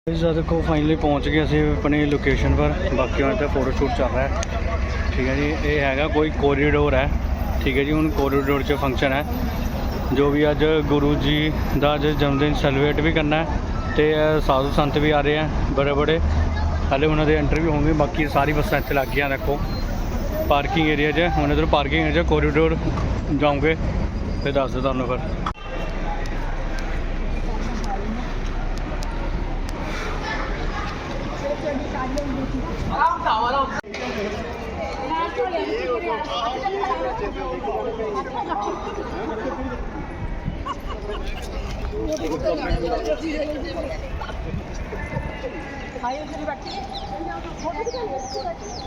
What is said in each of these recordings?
देखो फाइनली पहुंच गए असी अपनी लोकेशन पर। बाकी वहाँ तो फोटोशूट चल रहा है। ठीक है जी, ये है कोई कॉरीडोर है। ठीक है जी, हूँ कॉरीडोर च फंक्शन है जो भी अज गुरु जी का अज जन्मदिन सैलीब्रेट भी करना है। तो साधु संत भी आ रहे हैं बड़े बड़े, हाले उन्होंने एंट्री भी होंगे। बाकी सारी बसा इतने लग गई। देखो पार्किंग एरिया च हम इधर पार्किंग एरिया कॉरीडोर जाऊँगे फिर दस दो तुहानू फिर।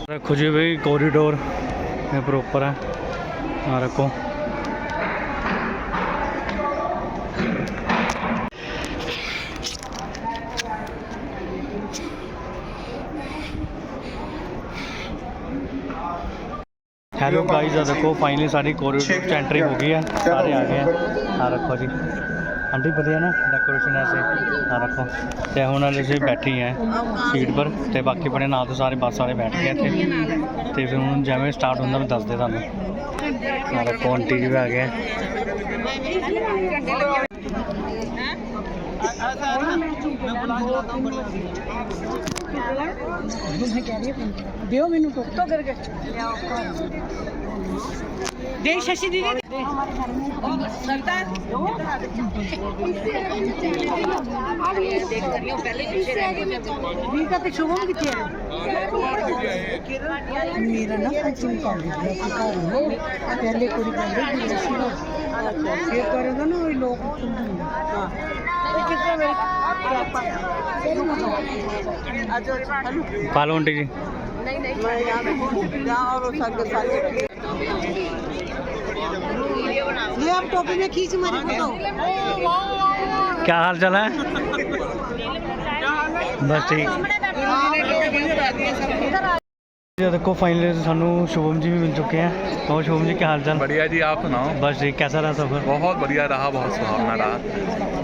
रखो जी भाई कॉरीडोर प्रॉपर है। हाँ रखो हेलो गाइस, देखो फाइनली सारी कॉरीडोर की एंट्री हो गई है, सारे आ गए हैं। हाँ रखो जी, आंटी पता है ना डेकोरेशन ऐसे। हाँ रखो तो हूँ अस बैठी हैं सीट पर, तो बाकी अपने नाल तो सारे बस वाले बैठ गए थे। तो फिर हूँ जिमें स्टार्ट होंगे मैं दस दे तुहानू। हाँ रखो आंटी जी भी आ गए। दियो मैनू तो करके दे शशि दीदी शुभम कितने मेरा ना पंचमी पहले कुड़ी फिर करेगा ना वही लोग। पालो आंटी जी। ये आप टोपी में खींच मारी फोटो। क्या हाल चाल है? बस ठीक। देखो फाइनली सानू शुभम जी भी मिल चुके हैं। और शुभम जी क्या हाल चाल? बढ़िया जी, आप सुनाओ। बस ठीक। कैसा रहा सफर? बहुत बढ़िया रहा, बहुत सुहावना रहा।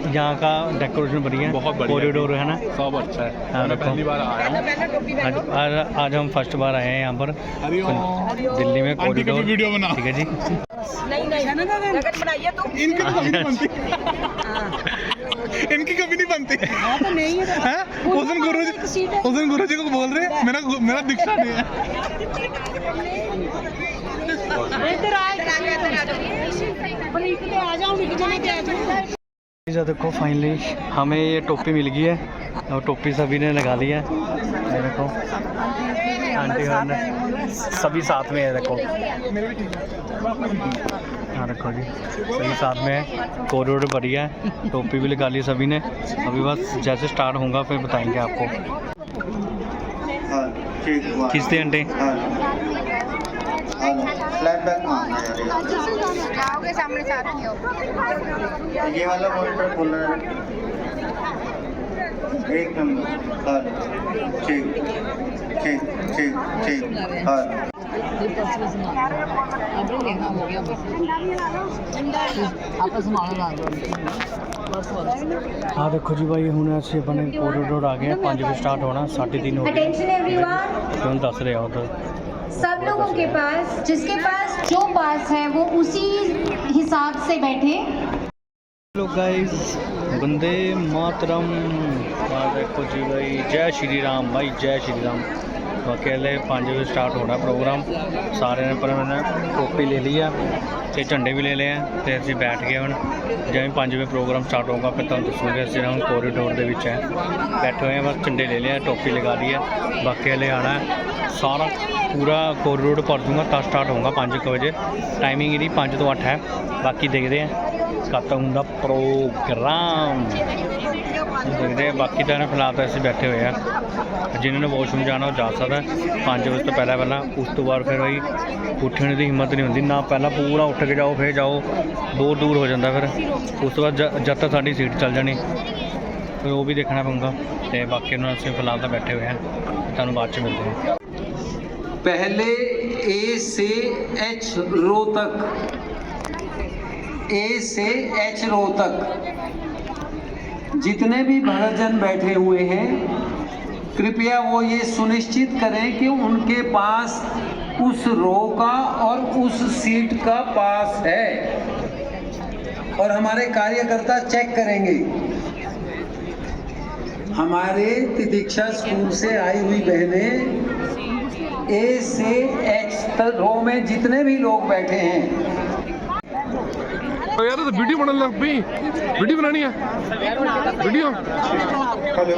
यहाँ का डेकोरेशन बढ़िया है, बहुत बढ़िया कॉरिडोर है ना, सब अच्छा है। हाँ, मैं पहली बार आया हूँ। आज हम फर्स्ट बार आए हैं यहाँ पर दिल्ली में कॉरिडोर। वीडियो बना। ठीक है जी। इनकी कभी नहीं बनती। तो नहीं है उस दिन गुरु जी को बोल रहे मेरा दीक्षा नहीं है। देखो फाइनली हमें ये टोपी मिल गई है और टोपी सभी ने लगा ली है। देखो आंटी और सभी साथ में है। देखो हाँ रखो जी, सभी साथ में है। कॉरिडोर बढ़िया है, टोपी भी लगा ली सभी ने। अभी बस जैसे स्टार्ट होगा फिर बताएंगे आपको। खींचते आंटी। सामने साथ ही हो। ये वाला मॉनिटर खोलना है। एक नंबर। हाँ ठीक ठीक ठीक ठीक। हाँ हाँ देखो जी भाई हूँ असी अपने कॉरिडोर आ गए हैं। 5 बजे स्टार्ट होना, 3:30 हो गए। दस रहे हो तो सब लोगों के पास जिसके पास जो पास है वो उसी हिसाब से बैठे। Hello guys, Vande Mataram. देखो जी भाई, जय श्री राम भाई, जय श्री राम। अकेले 5 बजे स्टार्ट होना प्रोग्राम। सारे ने पर मैंने टोपी ले ली है तो झंडे भी ले लिए हैं। तो असी बैठ गए हूँ जिवें 5 बजे प्रोग्राम स्टार्ट होगा फिर तुम दसूँगे। असी हम कॉरीडोर के है बैठे हुए हैं, बस झंडे ले लिया, टोपी लगा ली है। बाकी हले आना है सारा पूरा कॉरीडोर भर दूँगा तब स्टार्ट होगा 5 बजे। टाइमिंग यदि 5 तो 8 है। बाकी देखते हैं कब तक होंगे प्रोग्राम, देखते हैं। बाकी तो फिलहाल तो असी बैठे हुए हैं। जिन्होंने वॉशरूम जाना वो जा सकता है 5 बजे तो पहला। उस तो बाद फिर भाई उठने की हिम्मत नहीं होती ना, पहला पूरा उठ के जाओ फिर जाओ, बहुत दूर हो जाता। फिर उस तो बाद जब तक साड़ी सीट चल जानी फिर वो भी देखना पऊँगा। तो बाकी उन्होंने असी फिलहाल तो बैठे हुए हैं, तुहानू बाद च मिलते हैं। पहले ए से एच रो तक, ए से एच रो तक जितने भी भक्तजन बैठे हुए हैं, कृपया वो ये सुनिश्चित करें कि उनके पास उस रो का और उस सीट का पास है, और हमारे कार्यकर्ता चेक करेंगे। हमारे तितीक्षा स्कूल से आई हुई बहनें ए से एच तक रो में जितने भी लोग बैठे हैं, यार तो वीडियो बनने लग पई, वीडियो बनानी है, video. Hello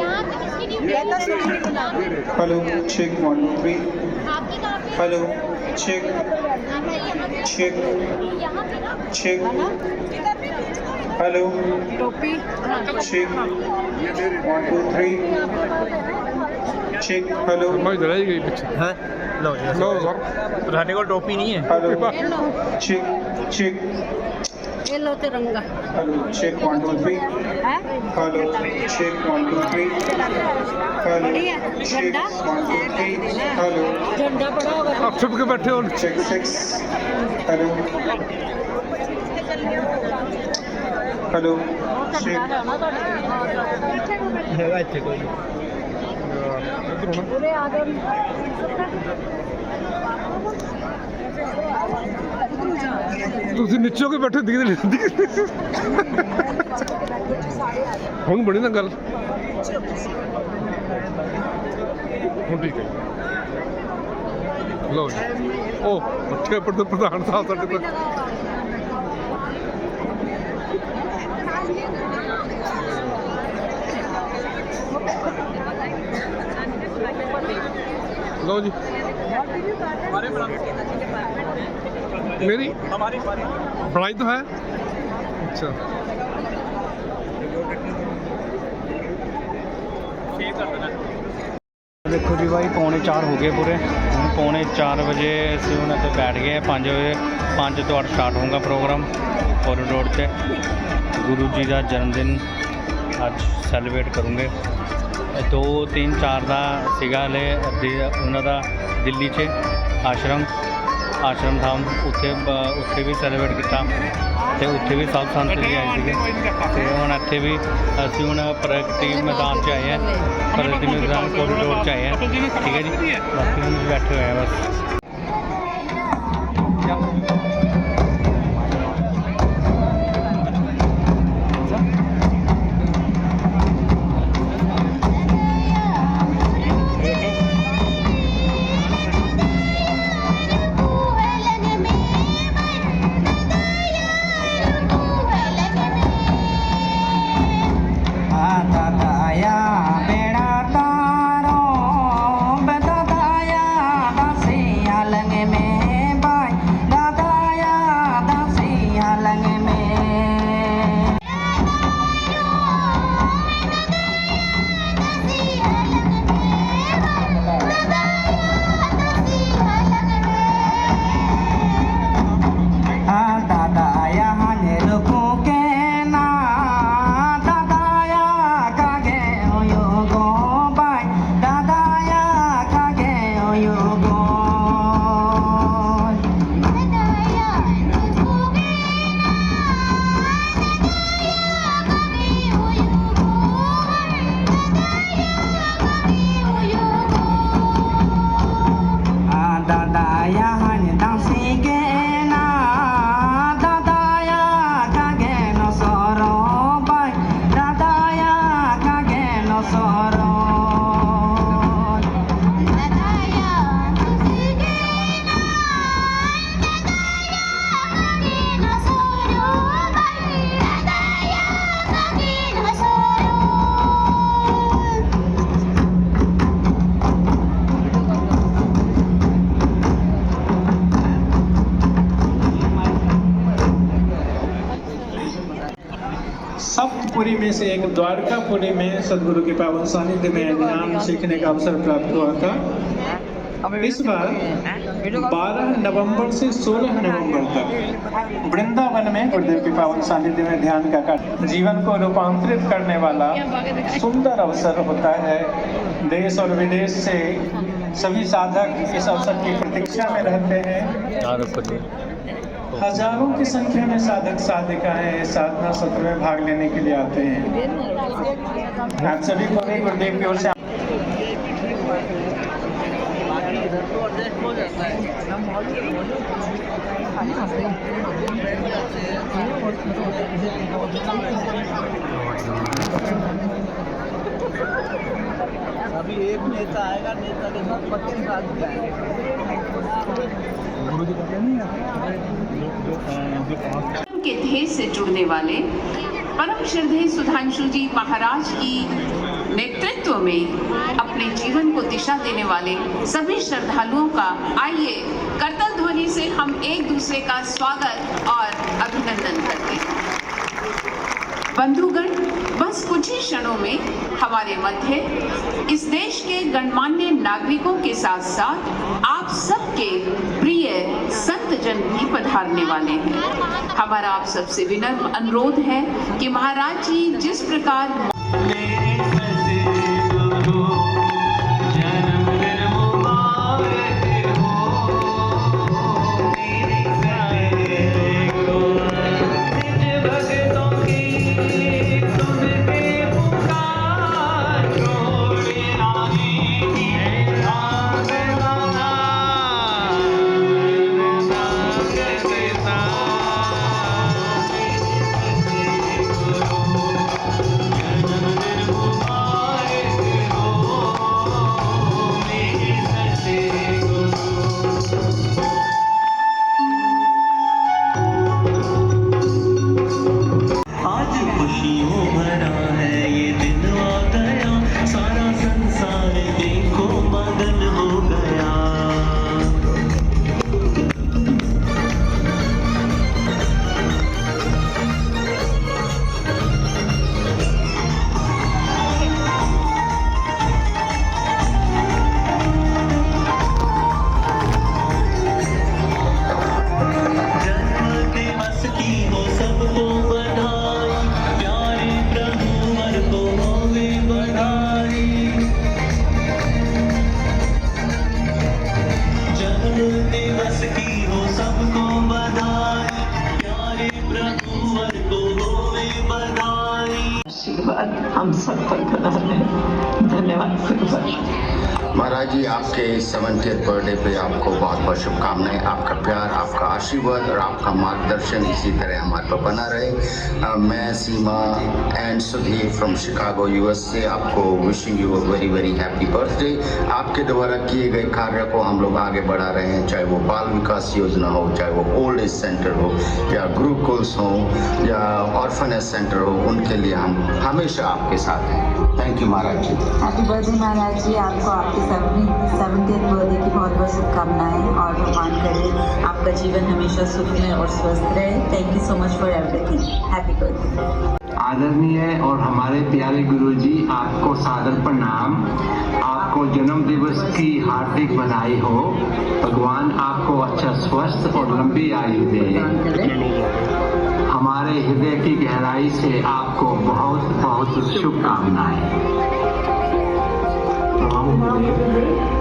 hello, check 1 2 3। Hello, check check check. Hello, check 1 2 3। Check. Hello, मैं इधर ही गई पीछे। है लो जी लो सर, रहने को टोपी नहीं है। Hello, check check. ये लो तिरंगा। Hello, check 1 2 3। Hello, check 1 2 3। Hello, check 1 2 3। Hello, झंडा पड़ा होगा। आप छुप के बैठे हो। चेक 6। Hello hello, check. ਹੈਗਾ ਇੱਥੇ ਕੋਈ ਤੁਸੀਂ ਨੀਚੇ ਹੋ ਕੇ ਬੈਠੇ ਦਿਖਦੇ ਨਹੀਂ। ਹੁਣ ਬਣੀ ਨਾ ਗੱਲ, ਹੁਣ ਠੀਕ ਹੈ। ਲਓ ਜੀ, ਉਹ ਬੱਚੇ ਪ੍ਰਧਾਨ ਸਾਹਿਬ ਸਾਡੇ ਕੋਲ। लो जी, मेरी पढ़ाई तो है। अच्छा, देखो जी भाई 3:45 हो गए पूरे। हम 3:45 बजे ਅਸੀਂ ਉਹਨਾਂ ਤੇ बैठ गए। 5 बजे 5 ਤੋਂ 8 स्टार्ट होगा प्रोग्राम कॉरिडोर से। गुरु जी का जन्मदिन ਅੱਜ ਸੈਲੀਬ੍ਰੇਟ ਕਰੂੰਗੇ। 2 3 4 ਦਾ ਸੀਗਾ ਹਲੇ ਉਹਨਾਂ ਦਾ ਦਿੱਲੀ 'ਚ ਆਸ਼ਰਮ ਧਾਮ, ਉੱਥੇ ਵੀ ਸੈਲੀਬ੍ਰੇਟ ਕੀਤਾ ਤੇ ਉੱਥੇ ਵੀ ਸਭ ਸੰਤ ਜੀ ਆਏ ਸੀਗੇ। ਤੇ ਹੁਣ ਇੱਥੇ ਵੀ ਅਸੀਂ ਹੁਣ ਪ੍ਰਗਤੀ ਮੈਦਾਨ 'ਚ ਆਏ ਹਾਂ, ਪ੍ਰਗਤੀ ਮੈਦਾਨ ਕੋਰੀਡੋਰ 'ਚ ਆਏ ਹਾਂ। ਠੀਕ ਹੈ ਜੀ, ਬਾਕੀ ਹੁਣ ਬੈਠੇ ਹੋਏ ਆ ਬਸ। सप्तपुरी में से एक द्वारकापुरी में सदगुरु के पावन सानिध्य में ध्यान सीखने का अवसर प्राप्त हुआ था। इस बार 12 नवंबर से 16 नवंबर तक वृंदावन में गुरुदेव के पावन सानिध्य में ध्यान का कार्य जीवन को रूपांतरित करने वाला सुंदर अवसर होता है। देश और विदेश से सभी साधक इस अवसर की प्रतीक्षा में रहते हैं। हजारों की संख्या में साधक साधिकाएं साधना सत्र में भाग लेने के लिए आते हैं। आप सभी को भी गुरुदेव की ओर से अभी एक नेता आएगा, नेता के साथ 25 आदमी के ध्येय से जुड़ने वाले परम श्रद्धेय सुधांशु जी महाराज की नेतृत्व में अपने जीवन को दिशा देने वाले सभी श्रद्धालुओं का आइए करतल ध्वनि से हम एक दूसरे का स्वागत और अभिनंदन करते हैं। बंधुगण, बस कुछ ही क्षणों में हमारे मध्य इस देश के गणमान्य नागरिकों के साथ साथ आप सबके प्रिय संत जन भी पधारने वाले हैं। हमारा आप सबसे विनम्र अनुरोध है कि महाराज जी जिस प्रकार हम सब पर बना रहे। धन्यवाद महाराज जी, आपके 70th बर्थडे पे आपको बहुत बहुत शुभकामनाएं। आपका प्यार, आपका आशीर्वाद और आपका मार्गदर्शन इसी तरह हमारे पर बना रहे। मैं Seema and Sudhir from Chicago US से आपको wishing you a very very happy birthday. आपके द्वारा किए गए कार्य को हम लोग आगे बढ़ा रहे हैं, चाहे वो बाल विकास योजना हो, चाहे वो ओल्ड एज सेंटर हो, या गुरुकुल्स हो, या ऑर्फनेज सेंटर हो, उनके लिए हम हमेशा आपके साथ हैं। Thank you Maharaj ji. Happy birthday Maharaj ji, आपको आपके 70th बर्थडे की बहुत बहुत शुभकामनाएं और भगवान करे आपका जीवन हमेशा सुखमय और स्वस्थ रहे। Thank you so much for everything. Happy birthday. आदरणीय और हमारे प्यारे गुरुजी, आपको सादर प्रणाम। आपको जन्म दिवस की हार्दिक बधाई हो। भगवान आपको अच्छा स्वस्थ और लंबी आयु दे। हमारे हृदय की गहराई से आपको बहुत बहुत शुभकामनाएं।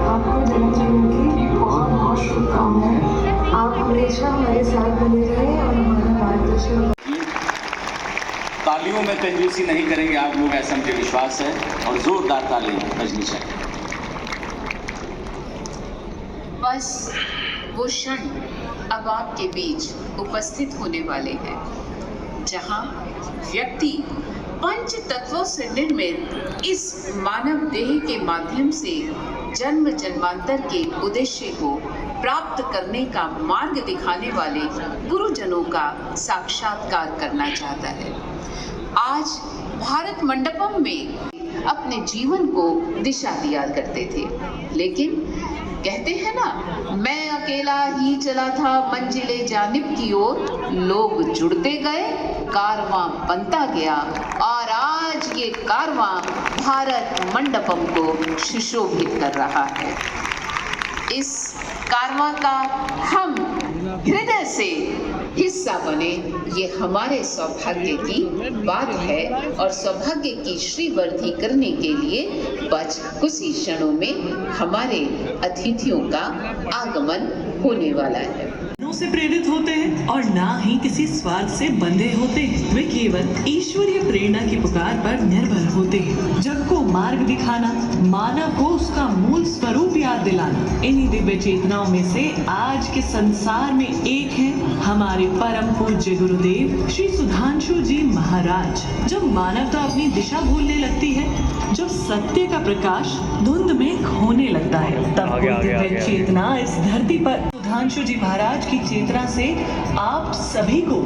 आपको जन्मदिन की बहुत बहुत शुभकामनाएं। आप हमेशा हमारे साथ बने रहें और हमारा मार्गदर्शन। तालियों में कंजूसी नहीं करेंगे आप लोग, ऐसा मुझे विश्वास है, और जोरदार ताली बजनी चाहिए। बस वो क्षण अब आपके बीच उपस्थित होने वाले हैं, जहां व्यक्ति पंच तत्वों से निर्मित इस मानव देह के माध्यम से जन्म जन्मांतर के उद्देश्य को प्राप्त करने का मार्ग दिखाने वाले गुरुजनों का साक्षात्कार करना चाहता है। आज भारत मंडपम में अपने जीवन को दिशा दिया करते थे, लेकिन कहते हैं ना, मैं अकेला ही चला था मंजिले जानिब की ओर, लोग जुड़ते गए, कारवां बनता गया, और आज ये कारवां भारत मंडपम को सुशोभित कर रहा है। इस कारवां का हम हृदय से हिस्सा बने, ये हमारे सौभाग्य की बात है, और सौभाग्य की श्रीवृद्धि करने के लिए बस कुछ ही क्षणों में हमारे अतिथियों का आगमन होने वाला है। से प्रेरित होते हैं और ना ही किसी स्वार्थ से बंधे होते हैं। वे केवल ईश्वरीय प्रेरणा की पुकार पर निर्भर होते हैं। जग को मार्ग दिखाना, मानव को उसका मूल स्वरूप याद दिलाना, इन्हीं दिव्य चेतनाओं में से आज के संसार में एक है हमारे परम पूज्य गुरुदेव श्री सुधांशु जी महाराज। जब मानवता अपनी दिशा भूलने लगती है, जब सत्य का प्रकाश धुंध में खोने लगता है, तब दिव्य चेतना इस धरती पर सुधांशु जी महाराज की चेतना से आप सभी को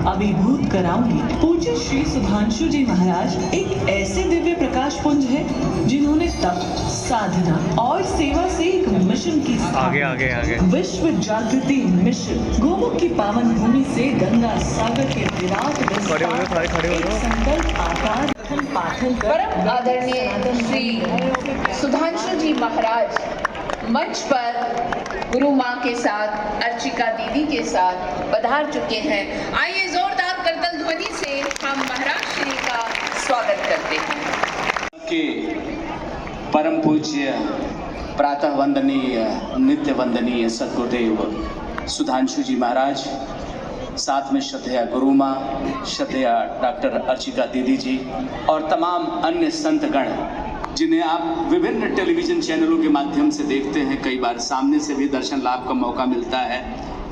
अभिभूत कराऊंगी। पूज्य श्री सुधांशु जी महाराज एक ऐसे दिव्य प्रकाश पुंज है जिन्होंने तप, साधना और सेवा से एक मिशन की स्थापना। विश्व जागृति मिशन गोमुख की पावन भूमि से गंगा सागर के विराट संकल्प आकार परम आदरणीय श्री सुधांशु जी महाराज मंच पर गुरु माँ के साथ, अर्चिका दीदी के साथ पधार चुके हैं। आइए जोरदार करतल ध्वनि से हम महाराज श्री का स्वागत करते हैं। के परम पूज्य प्रातः वंदनीय नित्य वंदनीय सद्गुरुदेव सुधांशु जी महाराज, साथ में श्रद्धेय गुरु माँ, श्रद्धेय डॉक्टर अर्चिका दीदी जी और तमाम अन्य संतगण जिन्हें आप विभिन्न टेलीविजन चैनलों के माध्यम से देखते हैं, कई बार सामने से भी दर्शन लाभ का मौका मिलता है।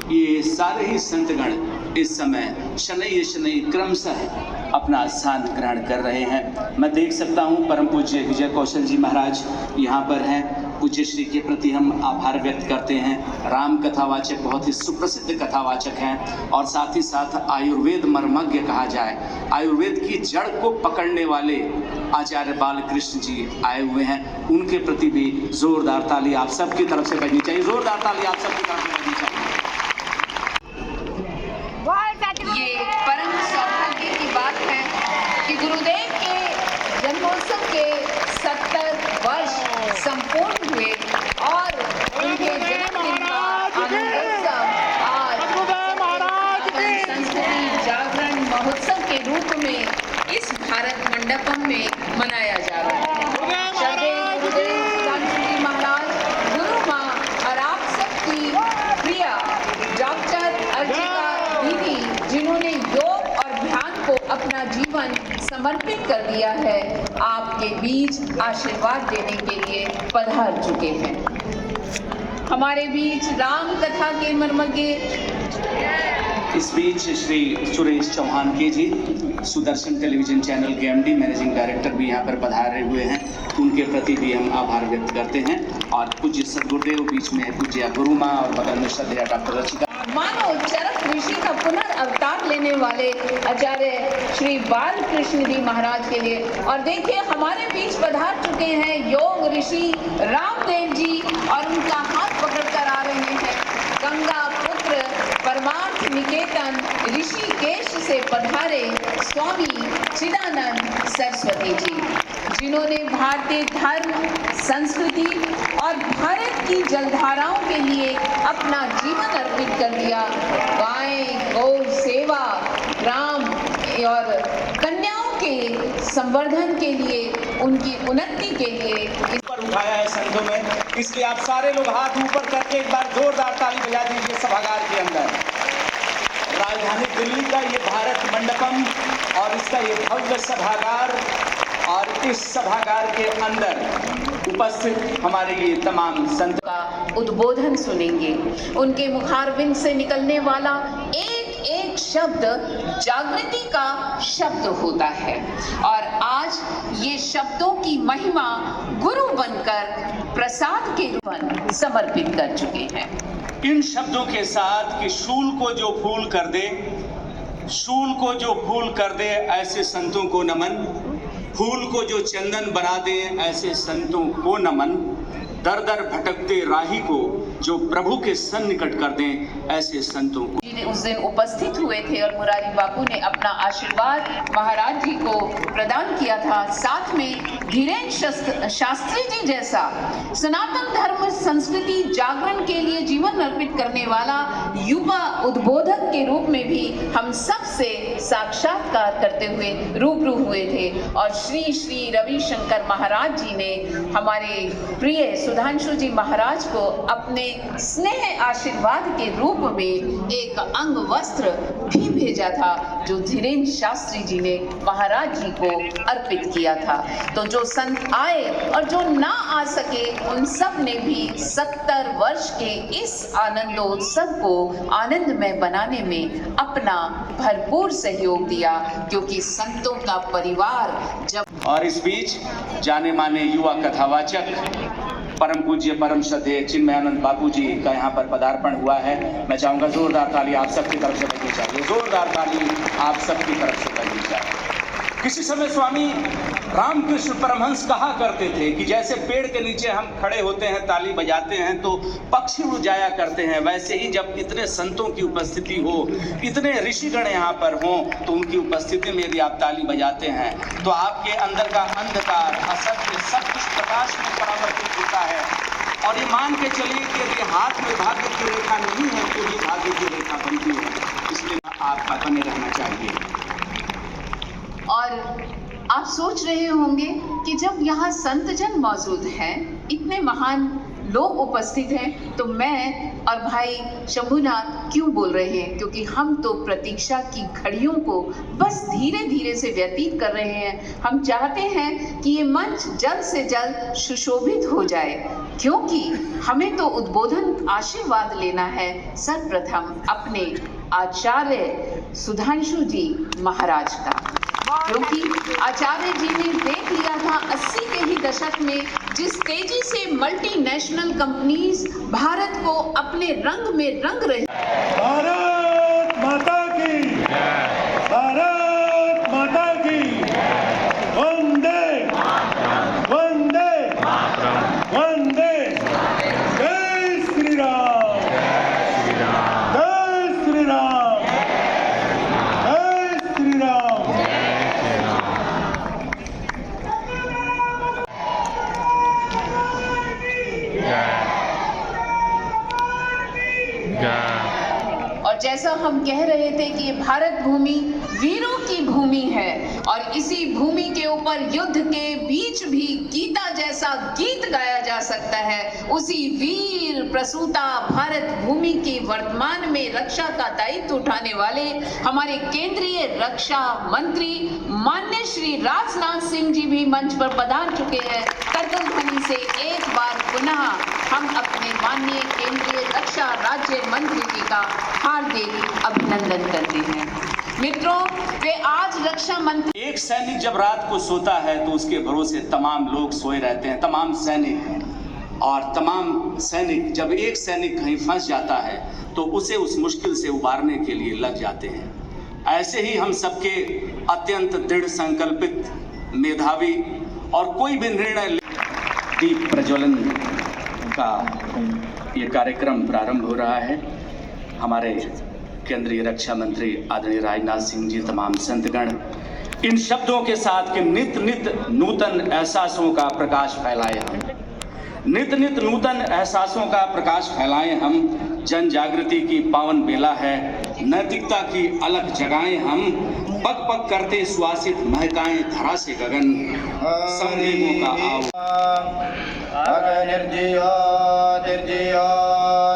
ये सारे ही संतगण इस समय शनैः शनैः क्रमशः अपना स्थान ग्रहण कर रहे हैं। मैं देख सकता हूँ परम पूज्य विजय कौशल जी महाराज यहाँ पर हैं। पूज्य श्री के प्रति हम आभार व्यक्त करते हैं। राम कथावाचक, बहुत ही सुप्रसिद्ध कथावाचक हैं और साथ ही साथ आयुर्वेद मर्मज्ञ कहा जाए, आयुर्वेद की जड़ को पकड़ने वाले आचार्य बालकृष्ण जी आए हुए हैं। उनके प्रति भी जोरदार ताली आप सबकी तरफ से बजनी चाहिए। जोरदार ताली आप सबकी तरफ से बजनी चाहिए। ये परम सौभाग्य की बात है कि गुरुदेव के जन्मोत्सव के 70 वर्ष संपूर्ण हुए और उनके जन्मदिन का आनंदोत्सव आज संस्कृति जागरण महोत्सव के रूप में इस भारत मंडपम में मनाया जा रहा है। श्रद्धेय गुरुदेव सुधांशु जी महाराज, गुरु माँ और आप सबकी प्रिया डॉक्टर अर्चिका दीदी, जिन्होंने योग और ध्यान को अपना जीवन समर्पित कर दिया है, आपके बीच आशीर्वाद देने के लिए पधार चुके हैं। हमारे बीच राम कथा के मर्मज्ञ इस बीच श्री सुरेश चौहान के जी, सुदर्शन टेलीविजन चैनल के एमडी मैनेजिंग डायरेक्टर भी यहाँ पर पधारे हुए हैं। उनके प्रति भी हम आभार व्यक्त करते हैं। और पूज्य सद्गुरुदेव बीच में पूज्य गुरु माँ और बगल में श्रद्धेय डॉक्टर अर्चिका। मानो चरक ऋषि का पुनर्अवतार लेने वाले आचार्य श्री बालकृष्ण जी महाराज के लिए। और देखिए हमारे बीच पधार चुके हैं योग ऋषि रामदेव जी और उनका हाथ पकड़कर आ रहे हैं गंगा पुत्र परमार्थ निकेतन ऋषिकेश से पधारे स्वामी चिदानंद सरस्वती जी, जिन्होंने भारतीय धर्म, संस्कृति और भारत की जलधाराओं के लिए अपना जीवन अर्पित कर दिया। गाय, गौ सेवा, ग्राम और कन्याओं के संवर्धन के लिए, उनकी उन्नति के लिए ऊपर उठाया है संतों में। इसलिए आप सारे लोग हाथ ऊपर करके एक बार जोरदार ताली बजा दीजिए सभागार के अंदर। राजधानी दिल्ली का ये भारत मंडपम और इसका ये भव्य सभागार, और इस सभागार के अंदर उपस्थित हमारे ये तमाम संत का उद्बोधन सुनेंगे। उनके मुखारविंद से निकलने वाला एक एक शब्द जागृति का शब्द होता है और आज ये शब्दों की महिमा गुरु बनकर प्रसाद के रूप समर्पित कर चुके हैं। इन शब्दों के साथ कि शूल को जो फूल कर दे, शूल को जो फूल कर दे ऐसे संतों को नमन, फूल को जो चंदन बना दे ऐसे संतों को नमन, दर दर भटकते राही को जो प्रभु के सन्निकट कर दें ऐसे संतों को। ने उस दिन उपस्थित हुए थे और मुरारी बापू ने अपना आशीर्वाद महाराज जी को प्रदान किया था। साथ में धीरेन्द्र शास्त्री जी जैसा सनातन धर्म संस्कृति जागरण के लिए जीवन अर्पित करने वाला युवा उद्बोधक के रूप में भी हम सब से साक्षात्कार करते हुए रूबरू हुए थे। और श्री श्री रविशंकर महाराज जी ने हमारे प्रिय सुधांशु जी महाराज को अपने स्नेह आशीर्वाद के रूप में एक अंग वस्त्र भी भेजा था, जो धीरेन्द्र शास्त्री जी ने महाराज जी को अर्पित किया था। तो जो संत आए और जो ना आ सके, उन सब ने भी 70 वर्ष के इस आनंदोत्सव को आनंदमय बनाने में अपना भरपूर सहयोग दिया, क्योंकि संतों का परिवार जब। और इस बीच जाने माने युवा कथावाचक परम पूज्य परम श्रद्धेय चिन्मयानंद बापू जी का यहाँ पर पदार्पण हुआ है। मैं चाहूंगा जोरदार ताली आप सबकी तरफ से बजनी चाहिए, जोरदार ताली आप सबकी तरफ से बजनी चाहिए। किसी समय स्वामी रामकृष्ण परमहंस कहा करते थे कि जैसे पेड़ के नीचे हम खड़े होते हैं, ताली बजाते हैं तो पक्षी उड़ जाया करते हैं, वैसे ही जब इतने संतों की उपस्थिति हो, इतने ऋषिगण यहाँ पर हों, तो उनकी उपस्थिति में यदि आप ताली बजाते हैं तो आपके अंदर का अंधकार, असत्य सब कुछ प्रकाश में परावर्तित होता है। और ये मान के चलिए कि यदि हाथ में भाग्य की रेखा नहीं है तो ये भाग्य की रेखा बनती है, इसलिए आपका बने रहना चाहिए। और आप सोच रहे होंगे कि जब यहाँ संत जन मौजूद हैं, इतने महान लोग उपस्थित हैं, तो मैं और भाई शंभुनाथ क्यों बोल रहे हैं, क्योंकि हम तो प्रतीक्षा की घड़ियों को बस धीरे धीरे से व्यतीत कर रहे हैं। हम चाहते हैं कि ये मंच जल्द से जल्द सुशोभित हो जाए, क्योंकि हमें तो उद्बोधन आशीर्वाद लेना है सर्वप्रथम अपने आचार्य सुधांशु जी महाराज का, क्योंकि आचार्य जी ने देख लिया था 80 के ही दशक में जिस तेजी से मल्टीनेशनल कंपनीज भारत को अपने रंग में रंग रही। भारत माता की, भारत माता की, वंदे वंदे वंदे, जय श्री राम, जय श्री राम, जय श्री राम। और जैसा हम कह रहे थे कि ये भारत भूमि वीरों की भूमि है, और इसी भूमि के ऊपर युद्ध के बीच भी गीता जैसा गीत गाया जा सकता है। उसी वीर प्रसूता भारत भूमि की वर्तमान में रक्षा का दायित्व उठाने वाले हमारे केंद्रीय रक्षा मंत्री माननीय श्री राजनाथ सिंह जी भी मंच पर पधार चुके हैं। करतल ध्वनि से एक बार पुनः हम अपने माननीय केंद्रीय रक्षा राज्य मंत्री जी का हार्दिक अभिनंदन करते हैं। मित्रों, वे आज रक्षा मंत्री। एक सैनिक जब रात को सोता है तो उसके भरोसे तमाम लोग सोए रहते हैं, तमाम सैनिक। और तमाम सैनिक, जब एक सैनिक कहीं फंस जाता है तो उसे उस मुश्किल से उबारने के लिए लग जाते हैं। ऐसे ही हम सबके अत्यंत दृढ़ संकल्पित, मेधावी और कोई भी निर्णय। दीप प्रज्वलन का ये कार्यक्रम प्रारंभ हो रहा है। हमारे केंद्रीय रक्षा मंत्री आदरणीय राजनाथ सिंह जी, तमाम संतगण इन शब्दों के साथ कि नित नित नूतन एहसासों का प्रकाश फैलाए हम, नित नित नूतन एहसासों का प्रकाश फैलाएं हम। जन जागृति की पावन बेला है, नैतिकता की अलग जगाएं हम। पग पग करते सुवासित महकाएं धरा से गगन, संवेगों का आओ। निर्जयो निर्जयो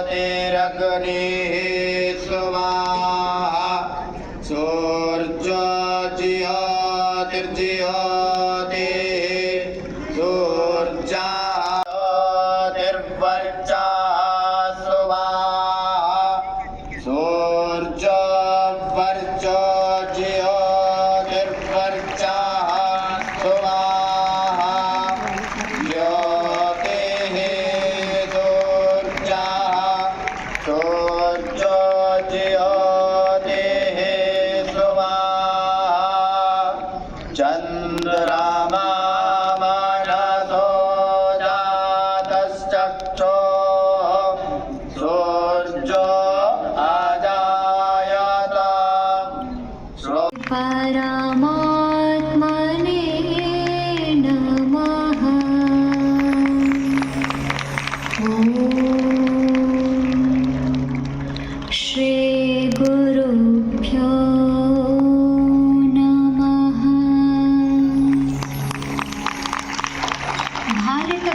तिरग्नि स्वाहा, सूर्यो जियो निर्जयो सूर्या निर्वर्चा स्वाहा, सूर्यो वर्चो जियो निर्वर्चा स्वाहा, चंद्रमा मनसो जातश्चक्षो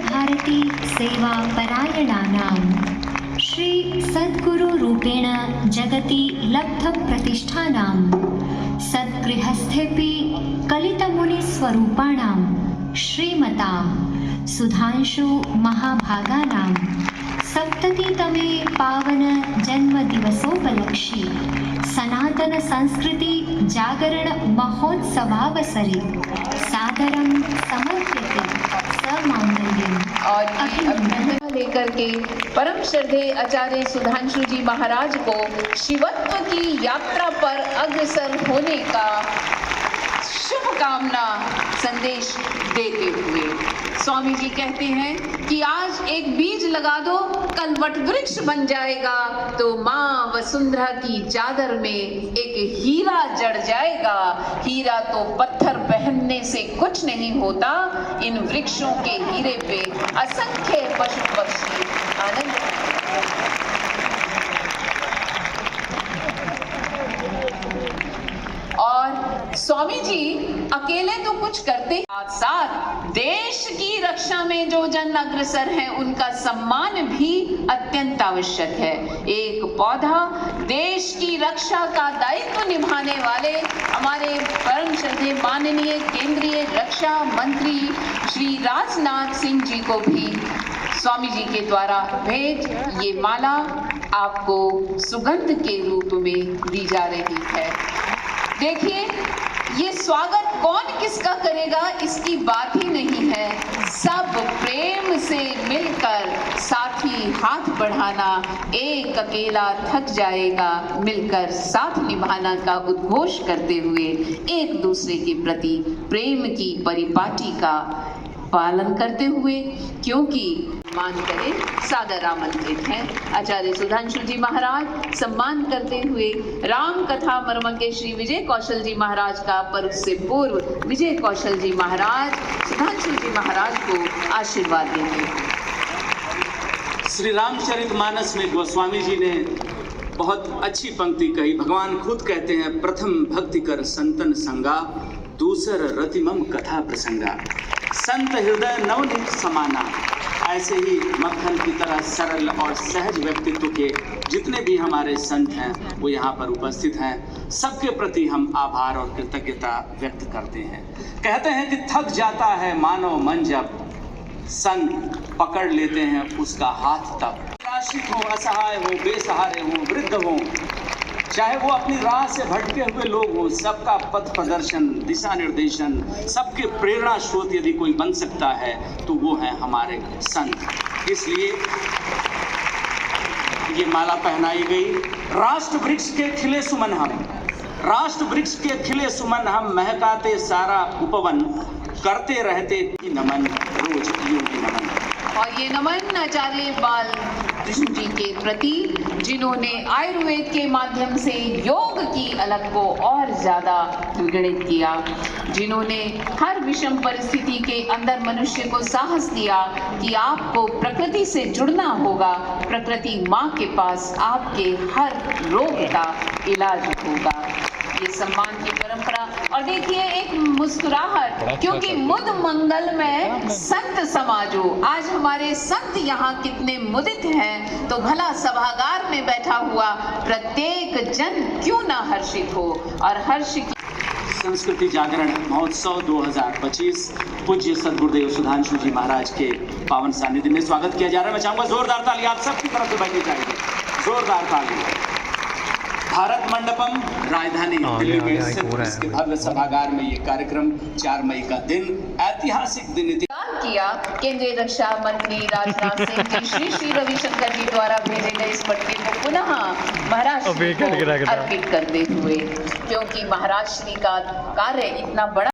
भारती सेवा परायणानां श्री सद्गुरु रूपेण जगति लब्ध प्रतिष्ठानां सद्गृहस्थेपि कलितमुनिस्वरूपाणां श्रीमतां सुधांशु महाभागानां सप्ततितमे पावन जन्मदिवसोपलक्ष्ये सनातन संस्कृति जागरण महोत्सवावसरे सादरं समर्प्यते समांगल्यम्। और अभिनंदन लेकर के परम श्रद्धेय आचार्य सुधांशु जी महाराज को शिवत्व की यात्रा पर अग्रसर होने का शुभकामना संदेश देते हुए स्वामी जी कहते हैं कि आज एक बीज लगा दो, कल वट वृक्ष बन जाएगा। तो माँ वसुंधरा की चादर में एक हीरा जड़ जाएगा। हीरा तो पत्थर पहनने से कुछ नहीं होता, इन वृक्षों के हीरे पे असंख्य पशु पक्षी आनंद। और स्वामी जी अकेले तो कुछ करते साथ देश की रक्षा में जो जन अग्रसर हैं उनका सम्मान भी अत्यंत आवश्यक है। एक पौधा देश की रक्षा का दायित्व निभाने वाले हमारे परम श्रद्धेय माननीय केंद्रीय रक्षा मंत्री श्री राजनाथ सिंह जी को भी स्वामी जी के द्वारा भेंट ये माला आपको सुगंध के रूप में दी जा रही है। देखिए, ये स्वागत कौन किसका करेगा इसकी बात ही नहीं है, सब प्रेम से मिलकर साथी हाथ बढ़ाना, एक अकेला थक जाएगा मिलकर साथ निभाना का उद्घोष करते हुए एक दूसरे के प्रति प्रेम की परिपाटी का पालन करते हुए, क्योंकि मान करें सादर आमंत्रित हैं आचार्य सुधांशु जी महाराज। सम्मान करते हुए राम कथा मर्मज्ञ श्री विजय कौशल जी महाराज का पर्व से पूर्व विजय कौशल जी महाराज सुधांशु जी महाराज को आशीर्वाद देंगे। श्री रामचरितमानस में गोस्वामी जी ने बहुत अच्छी पंक्ति कही। भगवान खुद कहते हैं, प्रथम भक्ति कर संतन संगा, दूसर रतिमम कथा प्रसंगा। संत हृदय नवनीत समाना। ऐसे ही मक्खन की तरह सरल और सहज व्यक्तित्व के जितने भी हमारे संत हैं वो यहाँ पर उपस्थित हैं। सबके प्रति हम आभार और कृतज्ञता व्यक्त करते हैं। कहते हैं कि थक जाता है मानव मन जब संग पकड़ लेते हैं उसका हाथ तब। आश्रित हो, असहाय हो, बेसहारे हो, वृद्ध हो, चाहे वो अपनी राह से भटके हुए लोग हों, सबका पथ प्रदर्शन, दिशा निर्देशन, सबके प्रेरणा स्रोत यदि कोई बन सकता है तो वो है हमारे संत। इसलिए ये माला पहनाई गई। राष्ट्र वृक्ष के खिले सुमन हम, राष्ट्र वृक्ष के खिले सुमन हम, महकाते सारा उपवन, करते रहते नमन रोज योगी नमन। और ये नमन आचार्य बाल कृष्ण जी के प्रति, जिन्होंने आयुर्वेद के माध्यम से योग की अलग को और ज्यादा द्विगुणित किया, जिन्होंने हर विषम परिस्थिति के अंदर मनुष्य को साहस दिया कि आपको प्रकृति से जुड़ना होगा, प्रकृति माँ के पास आपके हर रोग का इलाज होगा। ये सम्मान की परंपरा। और देखिए एक मुस्कुराहट, क्योंकि मुद मंगल में संत समाजो। आज हमारे संत यहाँ कितने मुदित हैं, तो भला सभागार में बैठा हुआ प्रत्येक जन क्यों ना हर्षित हो। और हर्ष की संस्कृति जागरण महोत्सव 2025 पूज्य सद्गुरुदेव सुधांशु जी महाराज के पावन सानिध्य में स्वागत किया जा रहा है। मैं चाहूंगा जोरदार ताली आप सबकी तरफ से बजनी चाहिए, जोरदार ताली। भारत मंडपम राजधानी दिल्ली में स्थित इसके भव्य सभागार में ये कार्यक्रम 4 मई का दिन, ऐतिहासिक दिन किया। केंद्रीय रक्षा मंत्री राजनाथ सिंह जी श्री रविशंकर जी द्वारा भेजे गए इस पट्टे को पुनः महाराज श्री को अर्पित करते हुए, क्योंकि महाराज श्री का कार्य इतना बड़ा